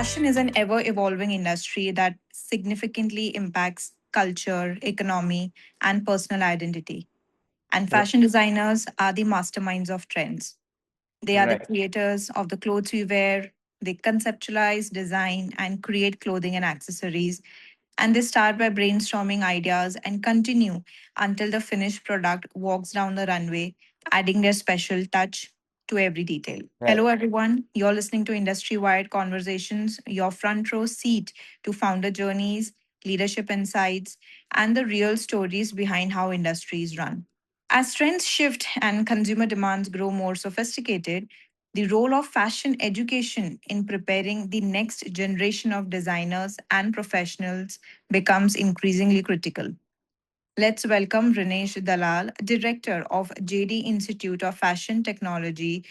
Fashion is an ever evolving industry that significantly impacts culture, economy, and personal identity. And R- fashion designers are the masterminds of trends. They are the Right. creators of the clothes we wear. They conceptualize, design, and create clothing and accessories. And they start by brainstorming ideas and continue until the finished product walks down the runway, adding their special touch to every detail. Right. Hello, everyone. You're listening to Industry Wired Conversations, your front row seat to founder journeys, leadership insights, and the real stories behind how industries run. As trends shift and consumer demands grow more sophisticated, the role of fashion education in preparing the next generation of designers and professionals becomes increasingly critical. Let's welcome Rinesh Dalal, Director of JD Institute of Fashion Technology,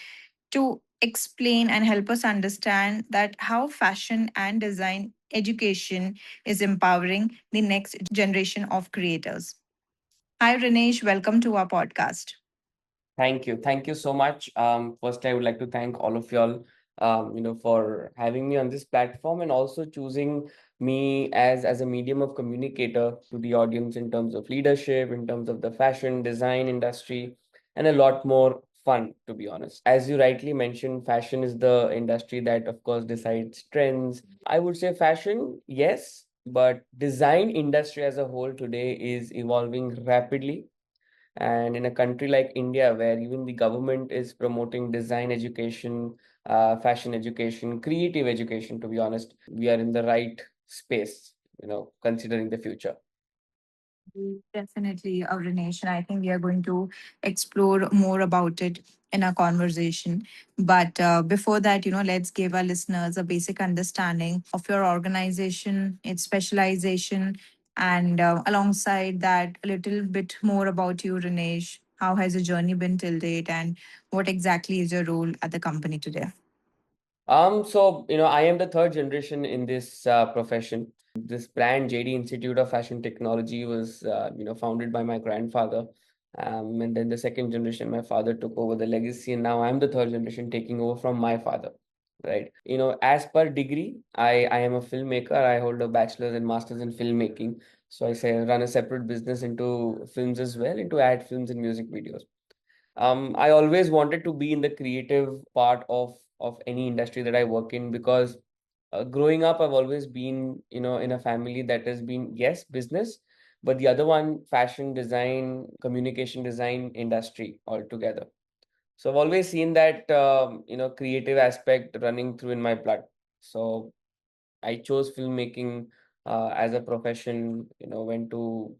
to explain and help us understand that how fashion and design education is empowering the next generation of creators. Hi, Rinesh. Welcome to our podcast. Thank you. Thank you so much. First, I would like to thank all of y'all, for having me on this platform and also choosing me as a medium of communicator to the audience in terms of leadership, in terms of the fashion design industry, and a lot more fun, to be honest. As you rightly mentioned, fashion is the industry that, of course, decides trends. I would say fashion, yes, but design industry as a whole today is evolving rapidly, and in a country like India, where even the government is promoting design education, fashion education, creative education, to be honest, we are in the right space, considering the future. Definitely, Avrinesh, and I think we are going to explore more about it in our conversation. But before that, let's give our listeners a basic understanding of your organization, its specialization, and alongside that, a little bit more about you, Rinesh. How has the journey been till date, and what exactly is your role at the company today? I am the third generation in this profession. This brand, JD Institute of Fashion Technology, was, founded by my grandfather. And then the second generation, my father took over the legacy, and now I'm the third generation taking over from my father. Right. As per degree, I am a filmmaker. I hold a bachelor's and master's in filmmaking. So I say run a separate business into films as well, into ad films and music videos. I always wanted to be in the creative part of any industry that I work in, because growing up, I've always been, in a family that has been, yes, business, but the other one, fashion design, communication design industry altogether. So I've always seen that, creative aspect running through in my blood. So I chose filmmaking as a profession, went to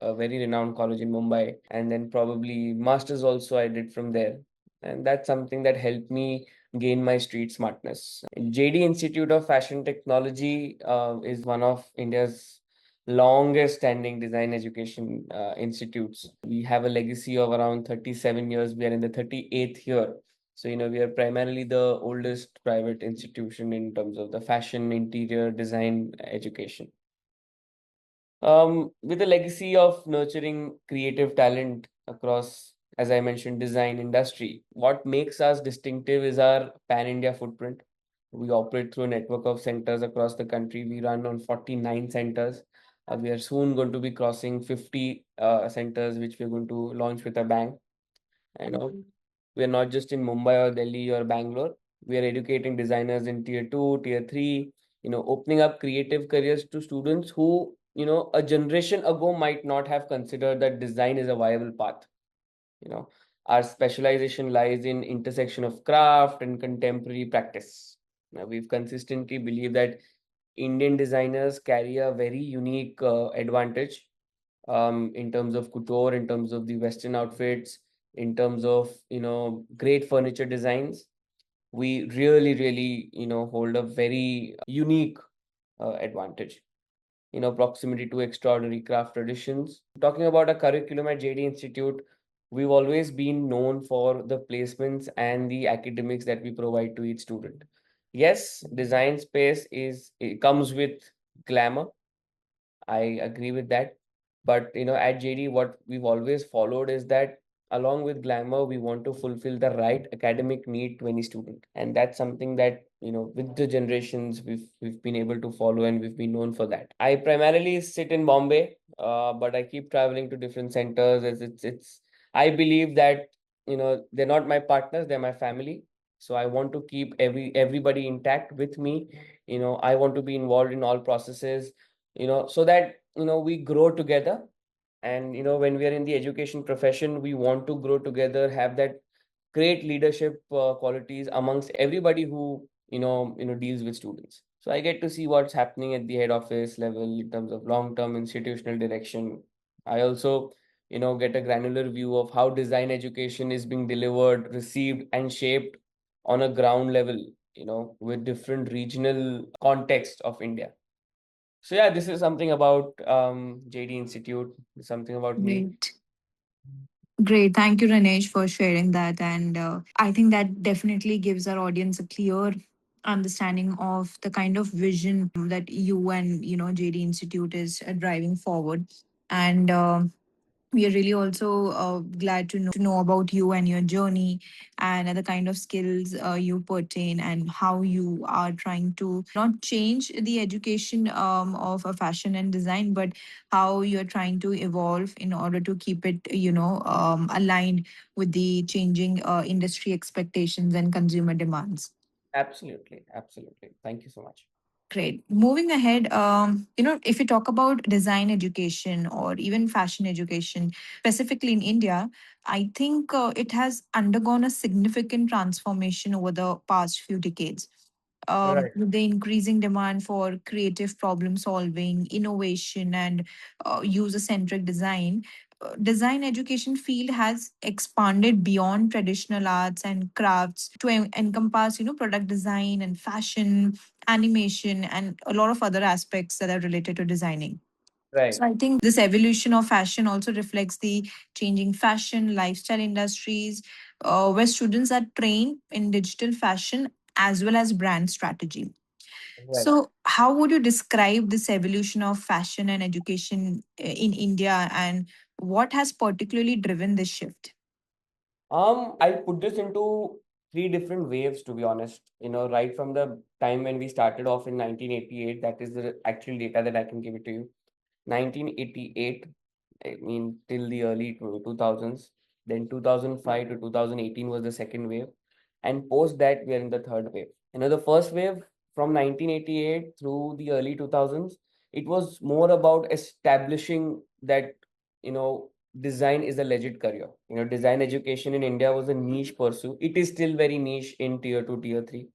a very renowned college in Mumbai, and then probably masters also I did from there. And that's something that helped me gain my street smartness. JD Institute of Fashion Technology is one of India's longest standing design education institutes. We have a legacy of around 37 years. We are in the 38th year. So, we are primarily the oldest private institution in terms of the fashion interior design education. With a legacy of nurturing creative talent across, as I mentioned, design industry, what makes us distinctive is our pan-India footprint. We operate through a network of centers across the country. We run on 49 centers. We are soon going to be crossing 50 centers, which we're going to launch with a bang. You know, we're not just in Mumbai or Delhi or Bangalore. We are educating designers in tier two, tier three, opening up creative careers to students who, a generation ago might not have considered that design is a viable path. You know, our specialization lies in intersection of craft and contemporary practice. Now, we've consistently believed that Indian designers carry a very unique advantage in terms of couture, in terms of the Western outfits, in terms of, great furniture designs. We really, really, hold a very unique advantage. Proximity to extraordinary craft traditions. Talking about a curriculum at JD Institute, we've always been known for the placements and the academics that we provide to each student. Yes, design space it comes with glamour. I agree with that. But at JD, what we've always followed is that along with glamour, we want to fulfill the right academic need to any student. And that's something that, with the generations, we've been able to follow, and we've been known for that. I primarily sit in Bombay, but I keep traveling to different centers, as it's I believe that, they're not my partners, they're my family. So I want to keep everybody intact with me. I want to be involved in all processes, so that, we grow together. And when we are in the education profession, we want to grow together, have that great leadership qualities amongst everybody who deals with students. So I get to see what's happening at the head office level in terms of long term institutional direction. I also get a granular view of how design education is being delivered, received, and shaped on a ground level, with different regional context of India. So yeah, this is something about JD Institute, something about me. Great. Great. Thank you, Ranesh, for sharing that. And I think that definitely gives our audience a clear understanding of the kind of vision that you and, JD Institute is driving forward. And we are really also glad to know about you and your journey and the kind of skills you pertain and how you are trying to not change the education of a fashion and design, but how you're trying to evolve in order to keep it, aligned with the changing industry expectations and consumer demands. Absolutely, absolutely. Thank you so much. Great. Moving ahead, if you talk about design education or even fashion education, specifically in India, I think it has undergone a significant transformation over the past few decades. Right. With the increasing demand for creative problem solving, innovation, and user centric design, design education field has expanded beyond traditional arts and crafts to encompass, product design and fashion, animation, and a lot of other aspects that are related to designing. So Right. I think this evolution of fashion also reflects the changing fashion lifestyle industries, where students are trained in digital fashion as well as brand strategy. Right. So, how would you describe this evolution of fashion and education in India, and what has particularly driven this shift? I'll put this into three different waves, to be honest. Right from the time when we started off in 1988, that is the actual data that I can give it to you. 1988, I mean, till the early 2000s. Then 2005 to 2018 was the second wave. And post that, we are in the third wave. The first wave from 1988 through the early 2000s, it was more about establishing that, you know, design is a legit career. Design education in India was a niche pursuit. It is still very niche in tier 2, tier 3.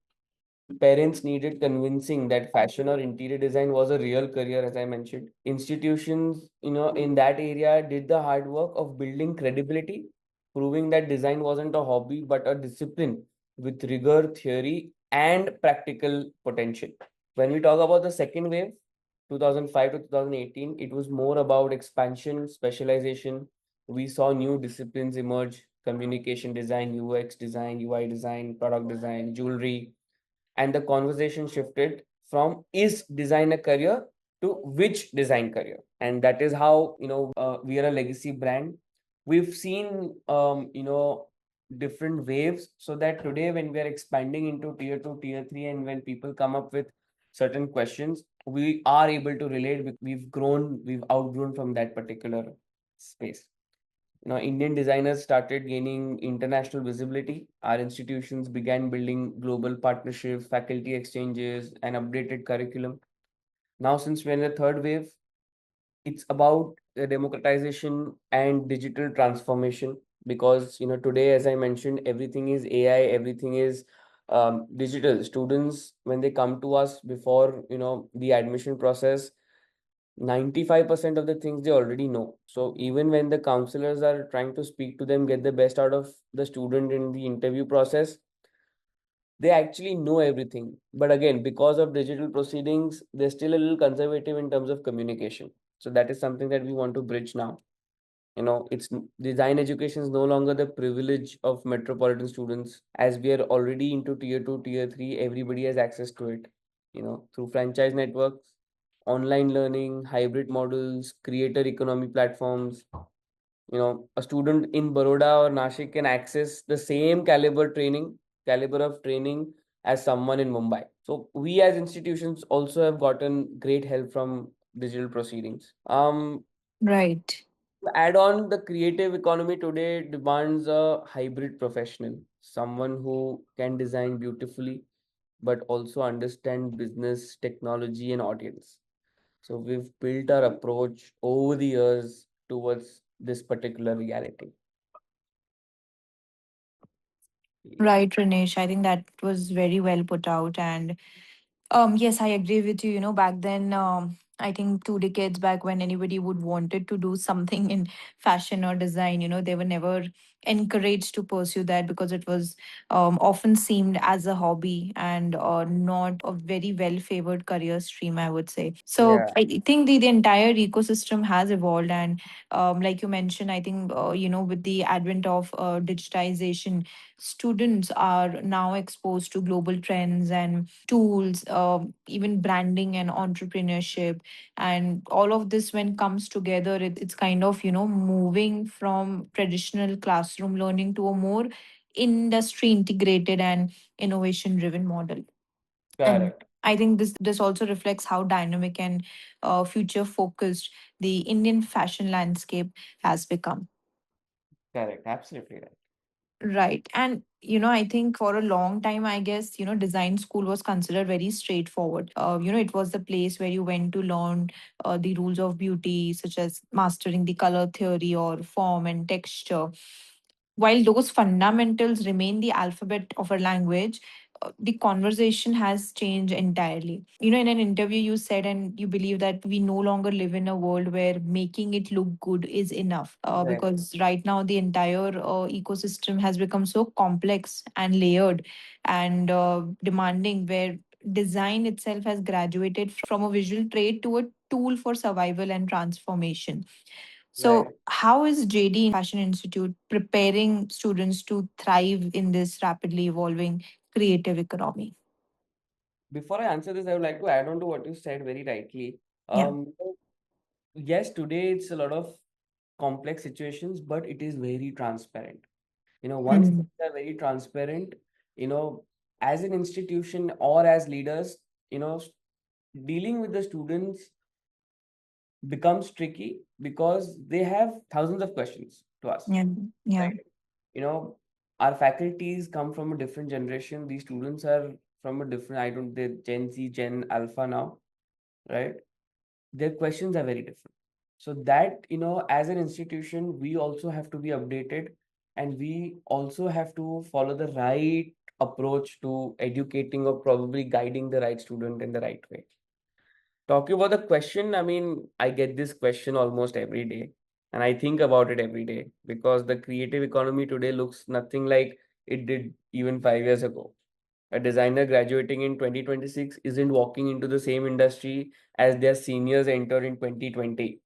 Parents needed convincing that fashion or interior design was a real career, as I mentioned. Institutions, in that area did the hard work of building credibility, proving that design wasn't a hobby but a discipline with rigor, theory, and practical potential. When we talk about the second wave, 2005 to 2018, it was more about expansion, specialization. We saw new disciplines emerge: communication design, UX design, UI design, product design, jewelry, and the conversation shifted from is design a career to which design career. And that is how, we are a legacy brand. We've seen, different waves, so that today when we are expanding into tier 2, tier 3, and when people come up with certain questions, we are able to relate. We've outgrown from that particular space. Indian designers started gaining international visibility. Our institutions began building global partnerships, faculty exchanges, and updated curriculum. Now, since we're in the third wave, it's about the democratization and digital transformation. Because today, as I mentioned, everything is AI, everything is digital. Students, when they come to us before the admission process, 95% of the things they already know. So even when the counselors are trying to speak to them, get the best out of the student in the interview process, they actually know everything. But again, because of digital proceedings, they're still a little conservative in terms of communication. So that is something that we want to bridge now. Design education is no longer the privilege of metropolitan students. As we are already into tier 2, tier 3, everybody has access to it, through franchise networks, online learning, hybrid models, creator economy platforms. A student in Baroda or Nashik can access the same caliber of training as someone in Mumbai. So we as institutions also have gotten great help from digital proceedings. Right. Add on, the creative economy today demands a hybrid professional, someone who can design beautifully but also understand business, technology, and audience. So we've built our approach over the years towards this particular reality. Right, Rinesh. I think that was very well put out. And yes, I agree with you. Back then, I think 2 decades back, when anybody would wanted to do something in fashion or design, they were never encouraged to pursue that because it was often seemed as a hobby and not a very well favored career stream, I would say. So Yeah, I think the entire ecosystem has evolved, and like you mentioned, I think with the advent of digitization, students are now exposed to global trends and tools, even branding and entrepreneurship. And all of this, when comes together, it's kind of, moving from traditional classroom learning to a more industry integrated and innovation driven model. And correct, I think this also reflects how dynamic and future focused the Indian fashion landscape has become. correct, absolutely right. Right. And, I think for a long time, I guess, design school was considered very straightforward. It was the place where you went to learn the rules of beauty, such as mastering the color theory or form and texture. While those fundamentals remain the alphabet of a language, the conversation has changed entirely. In an interview, you said and you believe that we no longer live in a world where making it look good is enough. Right, Because right now, the entire ecosystem has become so complex and layered and demanding, where design itself has graduated from a visual trait to a tool for survival and transformation. right. So, how is JD Fashion Institute preparing students to thrive in this rapidly evolving creative economy? Before I answer this, I would like to add on to what you said very rightly. Yeah. Um, yes, today it's a lot of complex situations, but it is very transparent. Once Hmm. things are very transparent, as an institution or as leaders, dealing with the students becomes tricky because they have thousands of questions to ask, Yeah. Yeah. right? You know, our faculties come from a different generation. These students are from a different, I don't, they Gen Z, Gen Alpha now, right? Their questions are very different. So that, as an institution, we also have to be updated, and we also have to follow the right approach to educating or probably guiding the right student in the right way. Talking about the question, I mean, I get this question almost every day, and I think about it every day because the creative economy today looks nothing like it did even 5 years ago. A designer graduating in 2026 isn't walking into the same industry as their seniors entered in 2020.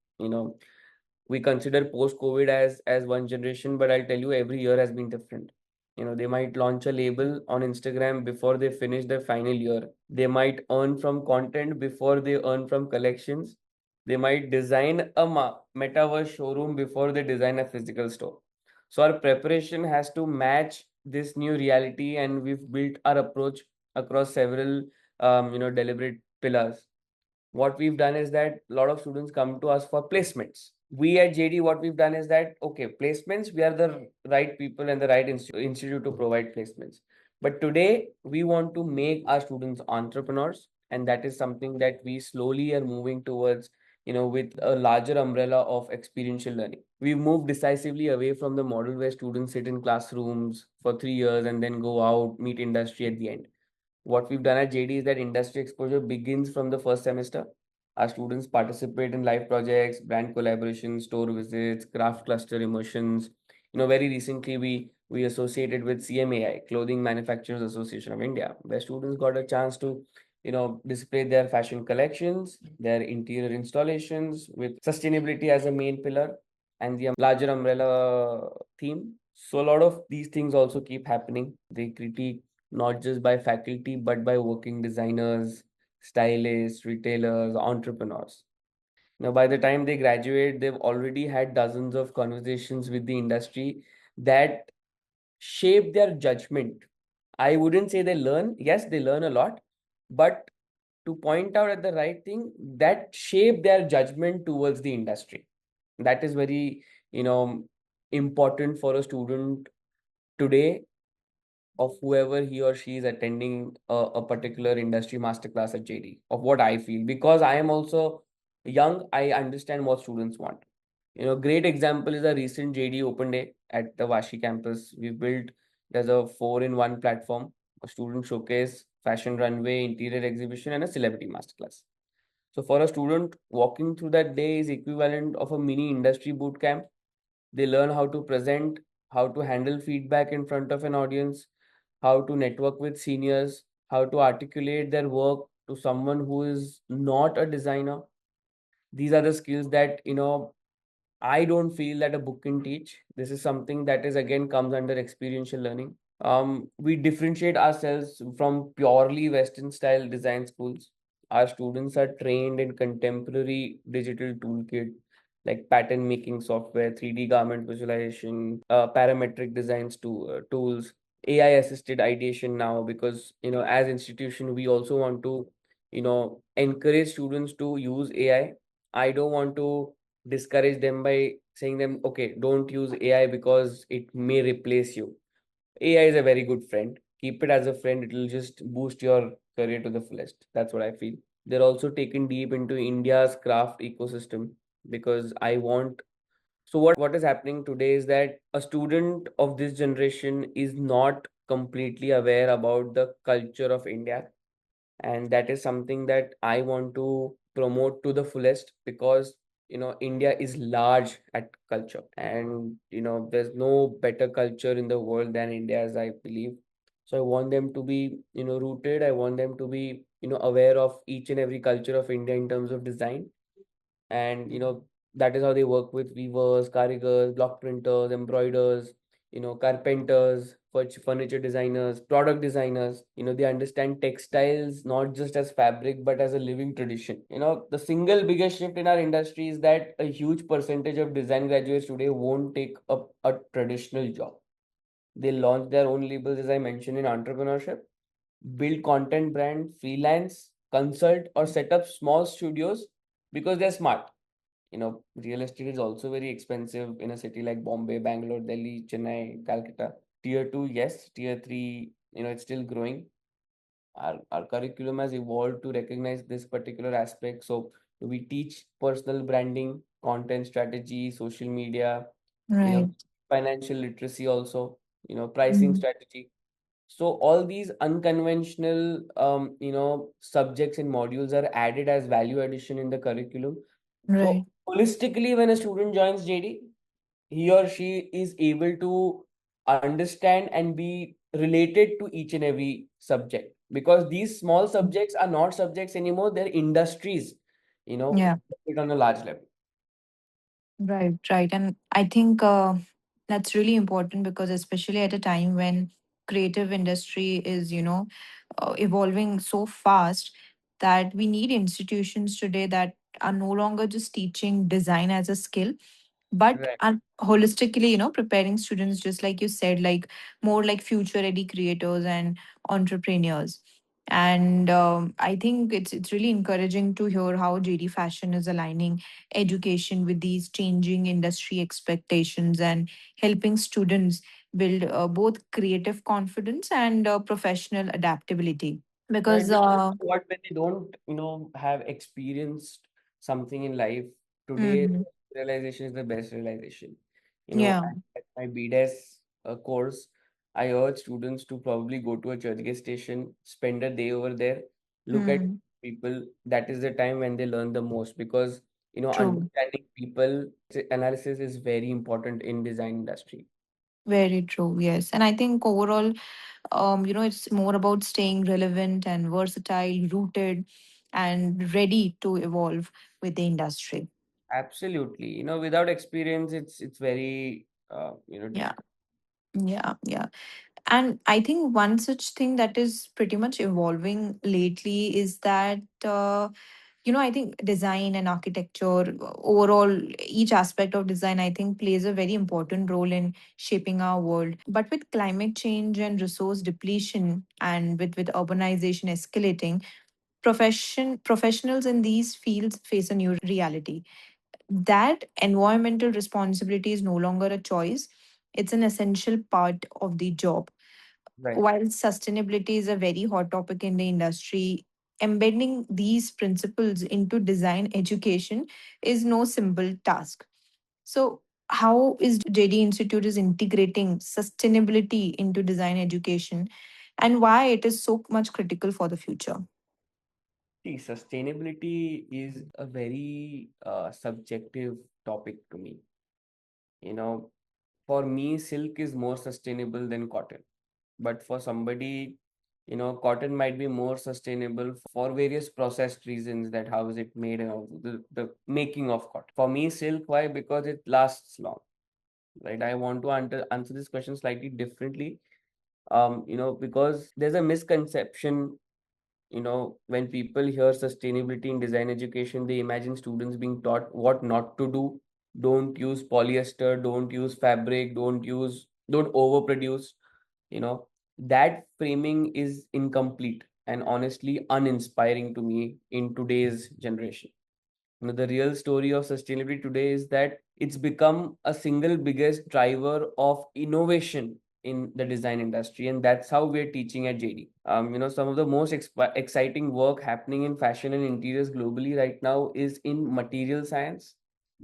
We consider post COVID as one generation, but I'll tell you, every year has been different. They might launch a label on Instagram before they finish their final year. They might earn from content before they earn from collections. They might design a metaverse showroom before they design a physical store. So our preparation has to match this new reality, and we've built our approach across several deliberate pillars. What we've done is that a lot of students come to us for placements. We at JD, what we've done is that, okay, placements, we are the right people and the right institute to provide placements. But today, we want to make our students entrepreneurs, and that is something that we slowly are moving towards, with a larger umbrella of experiential learning. We move decisively away from the model where students sit in classrooms for 3 years and then go out, meet industry at the end. What we've done at JD is that industry exposure begins from the first semester. Our students participate in live projects, brand collaborations, store visits, craft cluster immersions. Very recently we associated with CMAI, Clothing Manufacturers Association of India, where students got a chance to, display their fashion collections, their interior installations with sustainability as a main pillar and the larger umbrella theme. So a lot of these things also keep happening. They critique not just by faculty, but by working designers, stylists, retailers, entrepreneurs. Now, by the time they graduate, they've already had dozens of conversations with the industry that shape their judgment. I wouldn't say they learn. Yes, they learn a lot, but to point out at the right thing, that shape their judgment towards the industry. That is very, you know, important for a student today, of whoever he or she is attending a particular industry masterclass at JD, of what I feel. Because I am also young, I understand what students want. Great example is a recent JD Open Day at the Vashi campus. We built, there's a 4-in-1 platform, a student showcase, fashion runway, interior exhibition, and a celebrity masterclass. So for a student, walking through that day is equivalent of a mini industry boot camp. They learn how to present, how to handle feedback in front of an audience, how to network with seniors, how to articulate their work to someone who is not a designer. These are the skills that, I don't feel that a book can teach. This is something that is again comes under experiential learning. We differentiate ourselves from purely Western style design schools. Our students are trained in contemporary digital toolkit like pattern making software, 3D garment visualization, parametric designs tools, AI assisted ideation now, because as institution we also want to encourage students to use AI. I don't want to discourage them by saying them, okay, don't use AI because it may replace you. AI is a very good friend. Keep it as a friend. It will just boost your career to the fullest. That's what I feel. They're also taken deep into India's craft ecosystem, because I want. So what is happening today is that a student of this generation is not completely aware about the culture of India, and that is something that I want to promote to the fullest, because India is large at culture, and there's no better culture in the world than India, as I believe. So I want them to be rooted. I want them to be aware of each and every culture of India in terms of design. And that is how they work with weavers, karigars, block printers, embroiders, carpenters, furniture designers, product designers. They understand textiles not just as fabric but as a living tradition. The single biggest shift in our industry is that a huge percentage of design graduates today won't take up a traditional job. They launch their own labels, as I mentioned, in entrepreneurship, build content brand, freelance, consult, or set up small studios because they're smart. Real estate is also very expensive in a city like Bombay, Bangalore, Delhi, Chennai, Calcutta. Tier 2, yes. Tier 3, it's still growing. Our curriculum has evolved to recognize this particular aspect. So we teach personal branding, content strategy, social media, you know, Right. financial literacy also, pricing Mm. strategy. So all these unconventional, subjects and modules are added as value addition in the curriculum. So Right. holistically, when a student joins JD, he or she is able to understand and be related to each and every subject, because these small subjects are not subjects anymore, they're industries, Yeah. it on a large level. Right, right. And I think that's really important because, especially at a time when creative industry is, evolving so fast, that we need institutions today that are no longer just teaching design as a skill, but Right. are holistically, preparing students, just like you said, like more like future ready creators and entrepreneurs. And I think it's really encouraging to hear how JD Fashion is aligning education with these changing industry expectations and helping students build both creative confidence and professional adaptability. Right, Because because what when they don't, have experienced something in life, today mhm, realization is the best realization. yeah. At my BDES course, I urge students to probably go to a church station, spend a day over there, look at Hmm. people. That is the time when they learn the most, because True. understanding people analysis is very important in design industry. Very true. Yes. And I think overall, it's more about staying relevant and versatile, rooted, and ready to evolve with the industry. Absolutely. Without experience, it's very Yeah. difficult. Yeah. Yeah. And I think one such thing that is pretty much evolving lately is that I think design and architecture, overall, each aspect of design, I think, plays a very important role in shaping our world. But with climate change and resource depletion, and with urbanization escalating, professionals in these fields face a new reality. That environmental responsibility is no longer a choice, it's an essential part of the job. Right. While sustainability is a very hot topic in the industry, embedding these principles into design education is no simple task. So, how is JD Institute is integrating sustainability into design education, and why it is so much critical for the future? See, sustainability is a very subjective topic to me. You know, for me, silk is more sustainable than cotton. But for somebody, cotton might be more sustainable for various processed reasons, that how is it made and all the making of cotton. For me, silk, why? Because it lasts long, right? I want to answer this question slightly differently. Because there's a misconception, when people hear sustainability in design education, they imagine students being taught what not to do. Don't use polyester, don't use fabric, don't overproduce. You know, that framing is incomplete and honestly uninspiring to me in today's generation. The real story of sustainability today is that it's become a single biggest driver of innovation in the design industry, and that's how we're teaching at JD. Some of the most exciting work happening in fashion and interiors globally right now is in material science.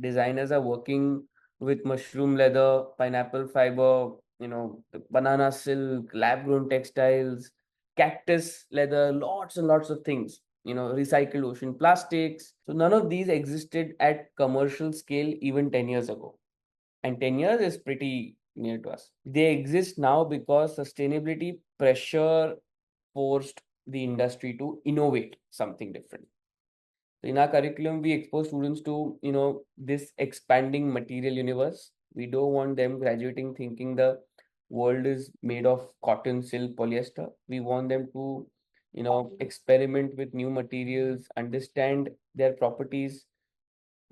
Designers are working with mushroom leather, pineapple fiber, the banana silk, lab grown textiles, cactus leather, lots and lots of things, recycled ocean plastics. So none of these existed at commercial scale even 10 years ago. And 10 years is pretty near to us. They exist now because sustainability pressure forced the industry to innovate something different. So in our curriculum, we expose students to, this expanding material universe. We don't want them graduating thinking the world is made of cotton, silk, polyester. We want them to, experiment with new materials, understand their properties.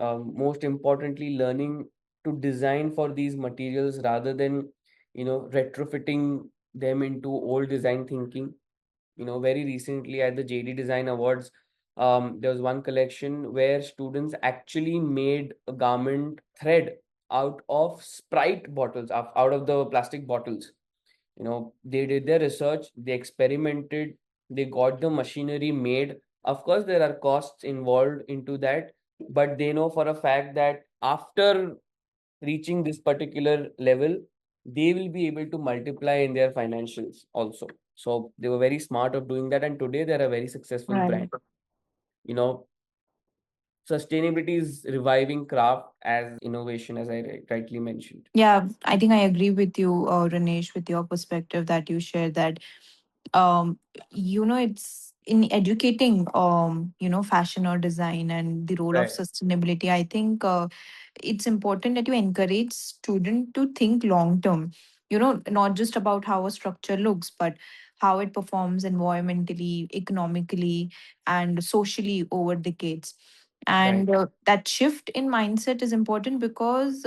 Most importantly, learning to design for these materials rather than, retrofitting them into old design thinking. Very recently at the JD Design Awards, there was one collection where students actually made a garment thread out of Sprite bottles, out of the plastic bottles. They did their research, they experimented, they got the machinery made. Of course, there are costs involved into that, but they know for a fact that after reaching this particular level, they will be able to multiply in their financials also. So they were very smart of doing that, and today they're a very successful Right. brand. You know, Sustainability is reviving craft as innovation, as I rightly mentioned. Yeah, I think I agree with you, Ranesh, with your perspective that you share that um it's in educating fashion or design and the role of Right. sustainability. I think it's important that you encourage student to think long term, not just about how a structure looks, but how it performs environmentally, economically, and socially over decades. Right. And that shift in mindset is important because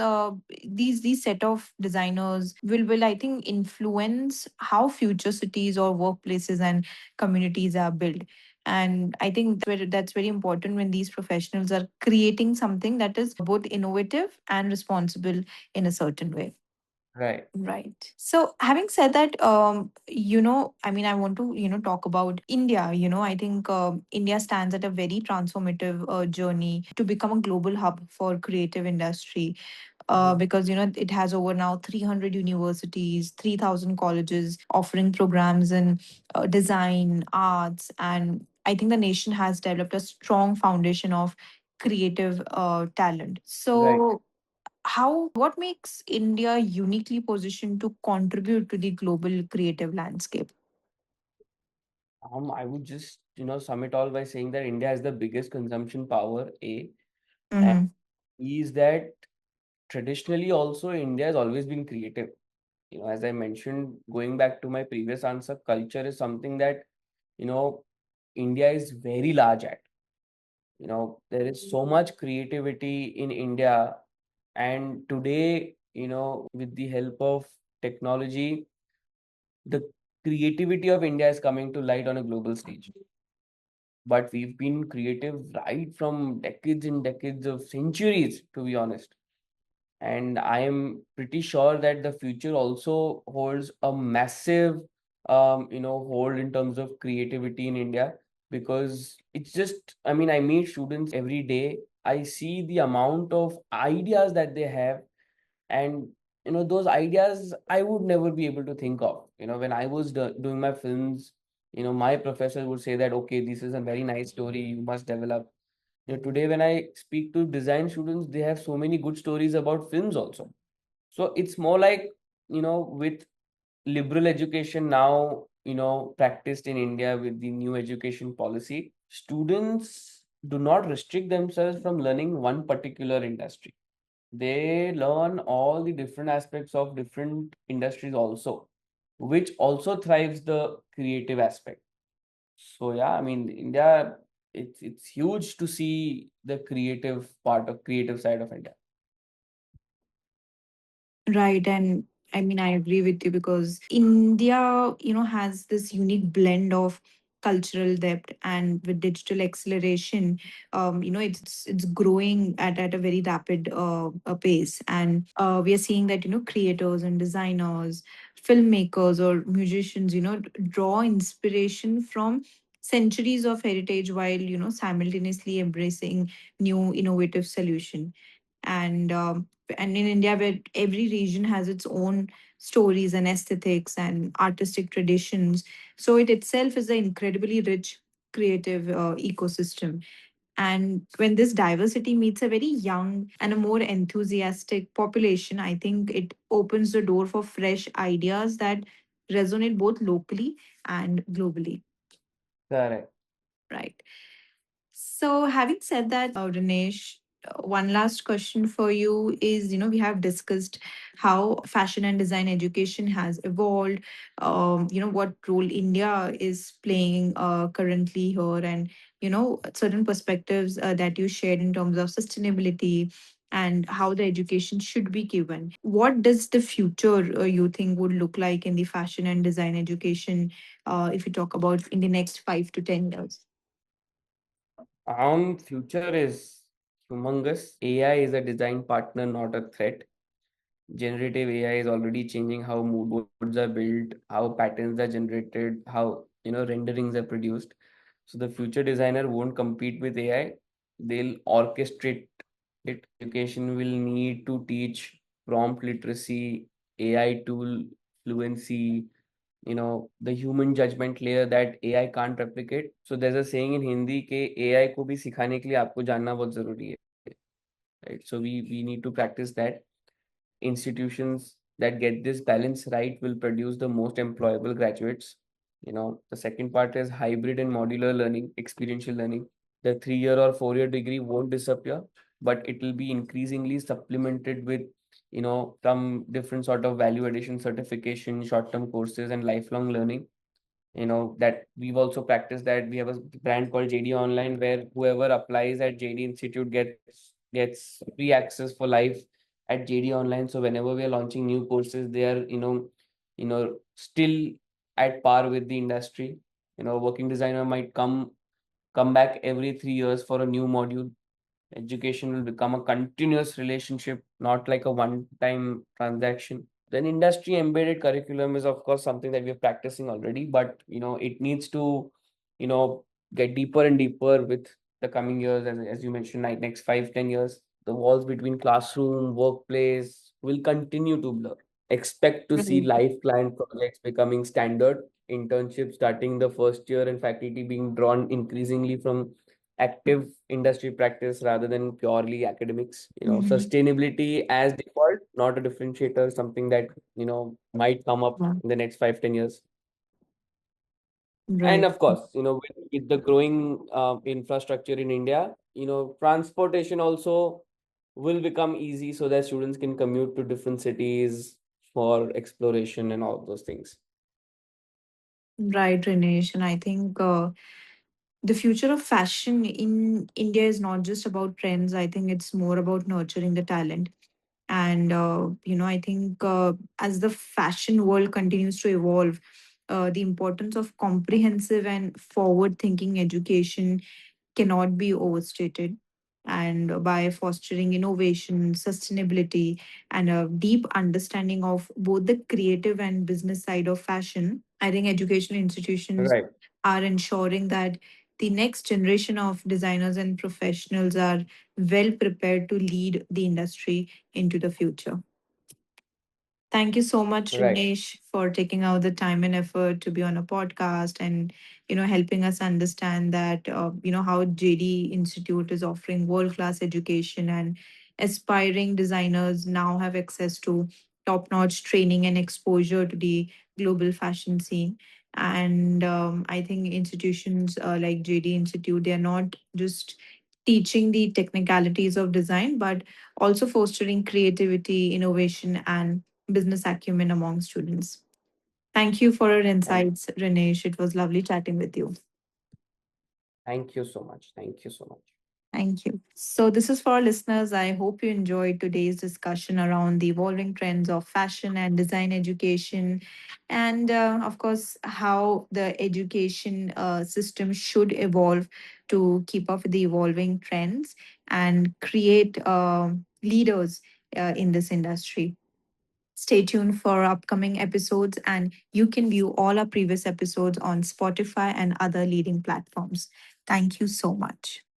these set of designers will I think influence how future cities or workplaces and communities are built. And I think that's very important when these professionals are creating something that is both innovative and responsible in a certain way. Right. Right. So, having said that, I mean, I want to, talk about India. I think India stands at a very transformative journey to become a global hub for creative industry. Mhm. Because it has over now 300 universities, 3,000 colleges offering programs in design, arts, and I think the nation has developed a strong foundation of creative talent. Right. So, what makes India uniquely positioned to contribute to the global creative landscape? I would just, sum it all by saying that India has the biggest consumption power, A, and Mm-hmm. B is that traditionally also India has always been creative. As I mentioned, going back to my previous answer, culture is something that, you know, India is very large at. There is so much creativity in India, and today, with the help of technology, the creativity of India is coming to light on a global stage. But we've been creative right from decades and decades of centuries, to be honest. And I am pretty sure that the future also holds a massive, hold in terms of creativity in India, because it's just, I mean, I meet students every day. I see the amount of ideas that they have, and those ideas I would never be able to think of. When I was doing my films, my professor would say that, okay, this is a very nice story, you must develop. Today when I speak to design students, they have so many good stories about films also. So it's more like, with liberal education now, practiced in India with the new education policy, students do not restrict themselves from learning one particular industry. They learn all the different aspects of different industries also, which also thrives the creative aspect. So yeah, I mean, India, it's huge to see the creative side of India. Right. And I mean, I agree with you because India, has this unique blend of cultural depth and with digital acceleration, it's growing at a very rapid pace. And we are seeing that, creators and designers, filmmakers or musicians, draw inspiration from centuries of heritage while, simultaneously embracing new innovative solution. And in India, where every region has its own stories and aesthetics and artistic traditions, so it itself is an incredibly rich creative ecosystem. And when this diversity meets a very young and a more enthusiastic population, I think it opens the door for fresh ideas that resonate both locally and globally. Correct. Right. So, having said that, Rinesh, one last question for you is, we have discussed how fashion and design education has evolved, what role India is playing currently here, and, certain perspectives that you shared in terms of sustainability and how the education should be given. What does the future you think would look like in the fashion and design education if you talk about in the next 5 to 10 years? Future is humongous. AI is a design partner, not a threat. Generative AI is already changing how mood boards are built, how patterns are generated, how renderings are produced. So the future designer won't compete with AI; they'll orchestrate it. Education will need to teach prompt literacy, AI tool fluency, the human judgment layer that AI can't replicate. So there's a saying in Hindi कि AI को भी सिखाने के लिए आपको जानना बहुत जरूरी है, right? So we need to practice that. Institutions that get this balance right will produce the most employable graduates. The second part is hybrid and modular learning, experiential learning. The 3 year or 4 year degree won't disappear, but it will be increasingly supplemented with, some different sort of value addition certification, short term courses, and lifelong learning. That we've also practiced that. We have a brand called JD Online, where whoever applies at JD Institute gets free access for life at JD Online. So whenever we are launching new courses, they are still at par with the industry. Working designer might come back every 3 years for a new module. Education will become a continuous relationship, not like a one time transaction. Then industry embedded curriculum is of course something that we're practicing already, but it needs to get deeper and deeper with the coming years. As you mentioned, like next 5 10 years, the walls between classroom workplace will continue to blur. Expect to see Right. live client projects becoming standard, internships starting the first year, and faculty being drawn increasingly from active industry practice rather than purely academics. Mhm. Sustainability as default, not a differentiator, something that might come up Yeah. in the next 5 10 years. And Right. of course, with the growing infrastructure in India, transportation also will become easy so that students can commute to different cities for exploration and all of those things. Right, Rinesh. And I think The future of fashion in India is not just about trends. I think it's more about nurturing the talent. And, I think as the fashion world continues to evolve, the importance of comprehensive and forward thinking education cannot be overstated. And by fostering innovation, sustainability, and a deep understanding of both the creative and business side of fashion, I think educational institutions Right, are ensuring that the next generation of designers and professionals are well prepared to lead the industry into the future. Thank you so much, right, Rinesh, for taking out the time and effort to be on a podcast and helping us understand that how JD Institute is offering world class education, and aspiring designers now have access to top notch training and exposure to the global fashion scene. And I think institutions like JD Institute, they are not just teaching the technicalities of design, but also fostering creativity, innovation, and business acumen among students. Thank you for your thank insights, Rinesh. It was lovely chatting with you. thank you so much, thank you so much. Thank you. So, this is for our listeners. I hope you enjoyed today's discussion around the evolving trends of fashion and design education, and of course, how the education system should evolve to keep up with the evolving trends and create leaders in this industry. Stay tuned for upcoming episodes, and you can view all our previous episodes on Spotify and other leading platforms. Thank you so much.